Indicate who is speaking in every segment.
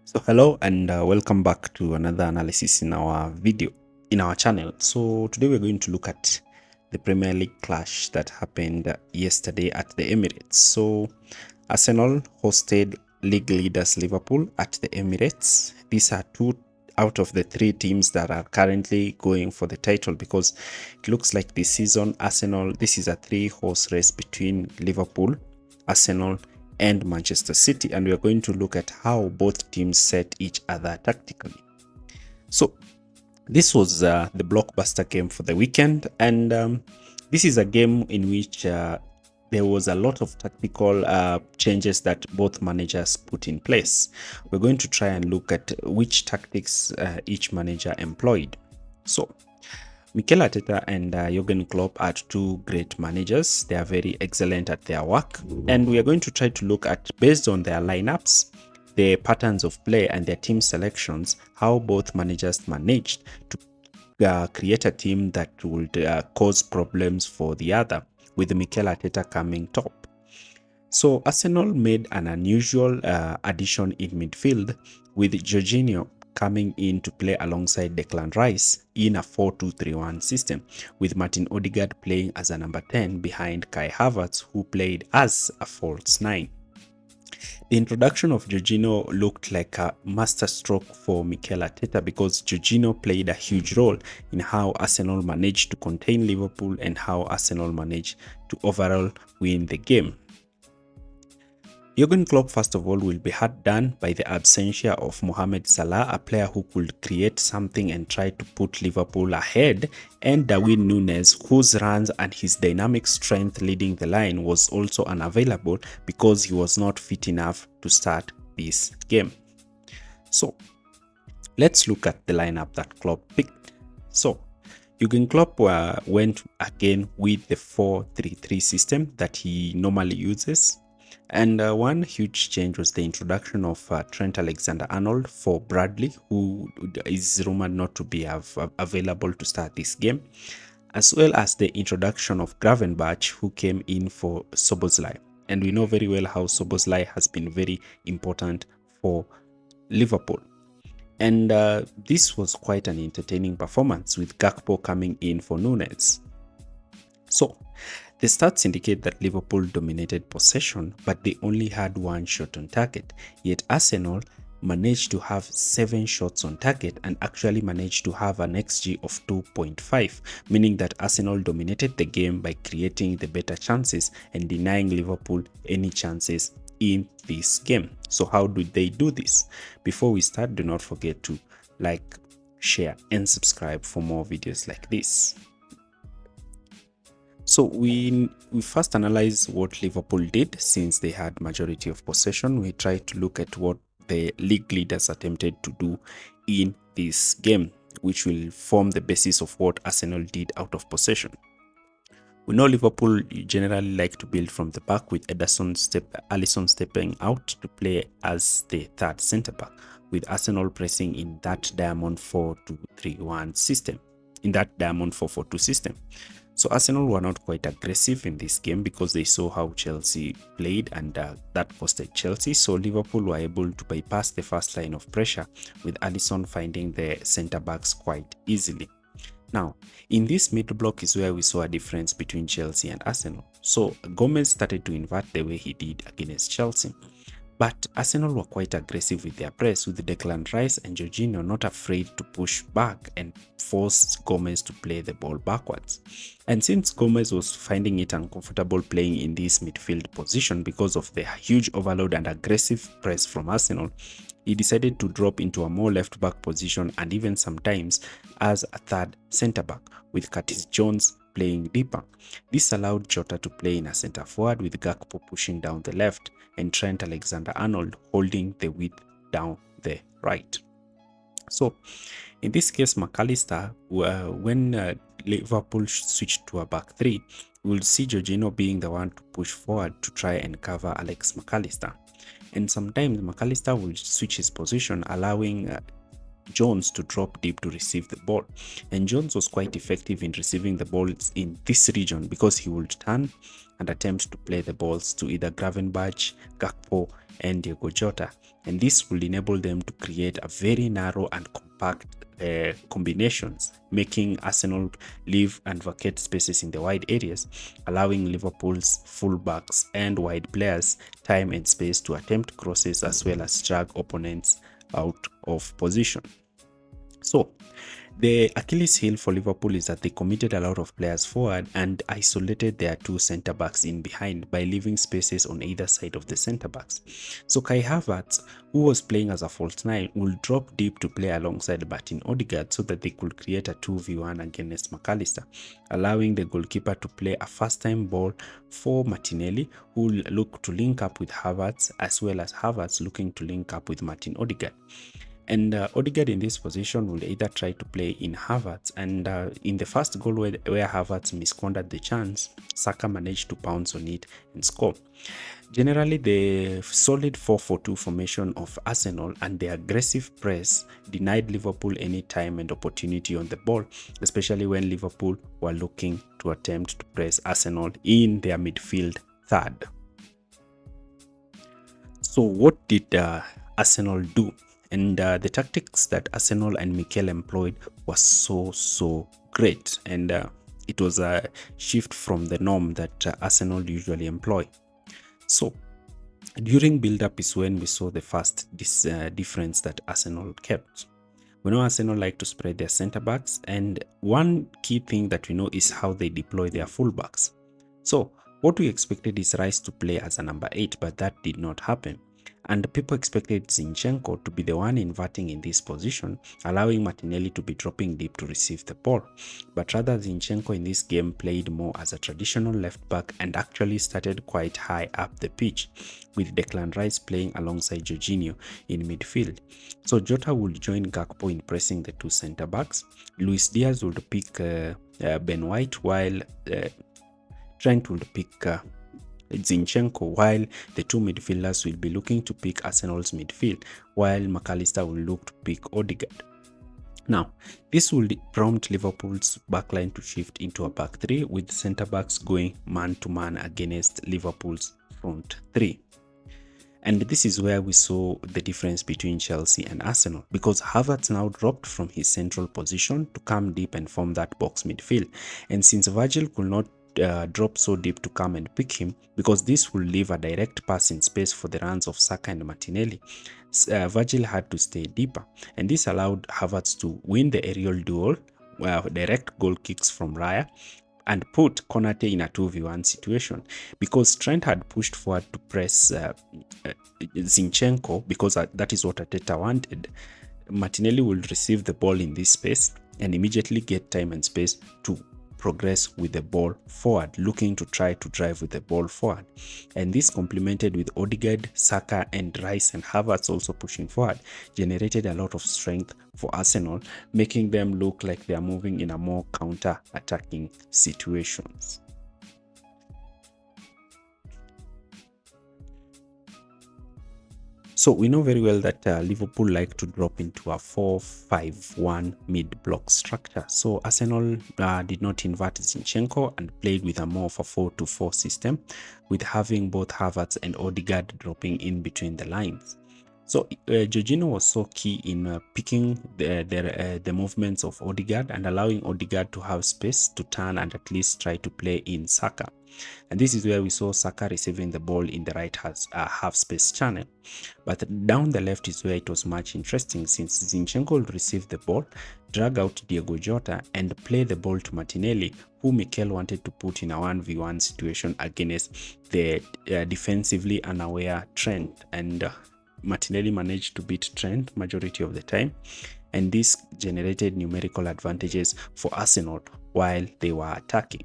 Speaker 1: So hello and welcome back to another analysis in our channel. So today we're going to look at the Premier League clash that happened yesterday at the Emirates. So Arsenal hosted league leaders Liverpool at the Emirates. These are two out of the three teams that are currently going for the title, because it looks like this season this is a three-horse race between Liverpool, Arsenal and Manchester City, and we are going to look at how both teams set each other tactically. So this was the blockbuster game for the weekend, and this is a game in which there was a lot of tactical changes that both managers put in place. We're going to try and look at which tactics each manager employed. So Mikel Arteta and Jurgen Klopp are two great managers. They are very excellent at their work, and we are going to try to look at, based on their lineups, their patterns of play and their team selections, how both managers managed to create a team that would cause problems for the other, with Mikel Arteta coming top. So Arsenal made an unusual addition in midfield, with Jorginho coming in to play alongside Declan Rice in a 4-2-3-1 system, with Martin Odegaard playing as a number 10 behind Kai Havertz, who played as a false 9. The introduction of Jorginho looked like a masterstroke for Mikel Arteta, because Jorginho played a huge role in how Arsenal managed to contain Liverpool and how Arsenal managed to overall win the game. Jurgen Klopp, first of all, will be hard done by the absentia of Mohamed Salah, a player who could create something and try to put Liverpool ahead, and Darwin Núñez, whose runs and his dynamic strength leading the line was also unavailable because he was not fit enough to start this game. So let's look at the lineup that Klopp picked. So Jurgen Klopp went again with the 4-3-3 system that he normally uses. And one huge change was the introduction of Trent Alexander-Arnold for Bradley, who is rumored not to be available to start this game, as well as the introduction of Gravenberch, who came in for Szoboszlai. And we know very well how Szoboszlai has been very important for Liverpool. And this was quite an entertaining performance, with Gakpo coming in for Núñez. So the stats indicate that Liverpool dominated possession, but they only had one shot on target, yet Arsenal managed to have 7 shots on target and actually managed to have an XG of 2.5, meaning that Arsenal dominated the game by creating the better chances and denying Liverpool any chances in this game. So how did they do this? Before we start, do not forget to like, share and subscribe for more videos like this. So we first analyze what Liverpool did. Since they had majority of possession, we try to look at what the league leaders attempted to do in this game, which will form the basis of what Arsenal did out of possession. We know Liverpool generally like to build from the back, with Alisson stepping out to play as the third centre back, with Arsenal pressing in that diamond 4-2-3-1 system, in that diamond 4-4-2 system. So Arsenal were not quite aggressive in this game because they saw how Chelsea played, and that costed Chelsea. So Liverpool were able to bypass the first line of pressure, with Alisson finding the centre backs quite easily. Now, in this middle block is where we saw a difference between Chelsea and Arsenal. So Gomez started to invert the way he did against Chelsea. But Arsenal were quite aggressive with their press, with Declan Rice and Jorginho not afraid to push back and force Gomez to play the ball backwards. And since Gomez was finding it uncomfortable playing in this midfield position because of the huge overload and aggressive press from Arsenal, he decided to drop into a more left-back position, and even sometimes as a third centre-back, with Curtis Jones playing deeper. This allowed Jota to play in a centre forward, with Gakpo pushing down the left and Trent Alexander-Arnold holding the width down the right. So in this case, McAllister, when Liverpool switched to a back three, we'll see Jorginho being the one to push forward to try and cover Alex McAllister. And sometimes McAllister will switch his position, allowing Jones to drop deep to receive the ball. And Jones was quite effective in receiving the balls in this region because he would turn and attempt to play the balls to either Gravenberch, Gakpo, and Diego Jota. And this will enable them to create a very narrow and compact combinations, making Arsenal leave and vacate spaces in the wide areas, allowing Liverpool's fullbacks and wide players time and space to attempt crosses as well as drag opponents out of position. So, the Achilles heel for Liverpool is that they committed a lot of players forward and isolated their two centre backs in behind by leaving spaces on either side of the centre backs. So Kai Havertz, who was playing as a false nine, will drop deep to play alongside Martin Odegaard so that they could create a 2v1 against McAllister, allowing the goalkeeper to play a first-time ball for Martinelli, who will look to link up with Havertz, as well as Havertz looking to link up with Martin Odegaard. And Odegaard in this position will either try to play in Havertz, and in the first goal where Havertz misconducted the chance, Saka managed to pounce on it and score. Generally, the solid 4-4-2 formation of Arsenal and the aggressive press denied Liverpool any time and opportunity on the ball, especially when Liverpool were looking to attempt to press Arsenal in their midfield third. So what did Arsenal do? And the tactics that Arsenal and Mikel employed was so great, and it was a shift from the norm that Arsenal usually employ. So during build-up is when we saw the first difference that Arsenal kept. We know Arsenal like to spread their centre-backs, and one key thing that we know is how they deploy their full-backs. So what we expected is Rice to play as a number 8, but that did not happen. And people expected Zinchenko to be the one inverting in this position, allowing Martinelli to be dropping deep to receive the ball. But rather, Zinchenko in this game played more as a traditional left back and actually started quite high up the pitch, with Declan Rice playing alongside Jorginho in midfield. So Jota would join Gakpo in pressing the two centre backs. Luis Diaz would pick Ben White, while Trent would pick Zinchenko, while the two midfielders will be looking to pick Arsenal's midfield, while McAllister will look to pick Odegaard. Now, this will prompt Liverpool's backline to shift into a back three, with centre-backs going man-to-man against Liverpool's front three. And this is where we saw the difference between Chelsea and Arsenal, because Havertz now dropped from his central position to come deep and form that box midfield. And since Virgil could not drop so deep to come and pick him, because this will leave a direct pass in space for the runs of Saka and Martinelli, Virgil had to stay deeper, and this allowed Havertz to win the aerial duel, direct goal kicks from Raya, and put Konate in a 2v1 situation, because Trent had pushed forward to press Zinchenko, because that is what Arteta wanted. Martinelli will receive the ball in this space and immediately get time and space to progress with the ball forward, looking to try to drive with the ball forward. And this, complemented with Odegaard, Saka and Rice and Havertz also pushing forward, generated a lot of strength for Arsenal, making them look like they are moving in a more counter-attacking situations. So we know very well that Liverpool like to drop into a 4-5-1 mid-block structure. So Arsenal did not invert Zinchenko and played with a more of a 4-2-4 system, with having both Havertz and Odegaard dropping in between the lines. So Jorginho was so key in picking the movements of Odegaard and allowing Odegaard to have space to turn and at least try to play in Saka. And this is where we saw Saka receiving the ball in the right half space channel. But down the left is where it was much interesting, since Zinchenko will receive the ball, drag out Diego Jota and play the ball to Martinelli, who Mikel wanted to put in a 1v1 situation against the defensively unaware Trent. And Martinelli managed to beat Trent majority of the time, and this generated numerical advantages for Arsenal while they were attacking.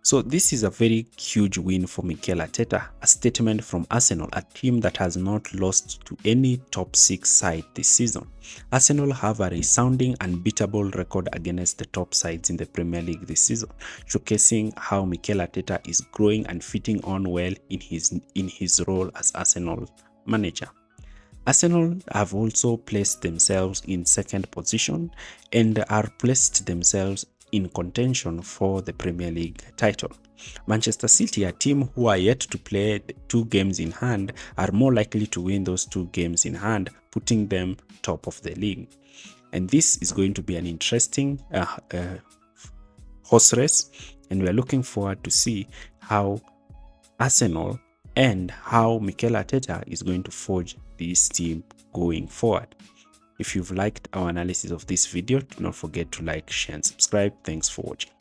Speaker 1: So this is a very huge win for Mikel Arteta, a statement from Arsenal, a team that has not lost to any top 6 side this season. Arsenal have a resounding unbeatable record against the top sides in the Premier League this season, showcasing how Mikel Arteta is growing and fitting on well in his role as Arsenal manager. Arsenal have also placed themselves in second position and are placed themselves in contention for the Premier League title. Manchester City, a team who are yet to play the 2 games in hand, are more likely to win those 2 games in hand, putting them top of the league. And this is going to be an interesting horse race, and we are looking forward to see how Arsenal and how Mikel Arteta is going to forge this team going forward. If you've liked our analysis of this video, do not forget to like, share and subscribe. Thanks for watching.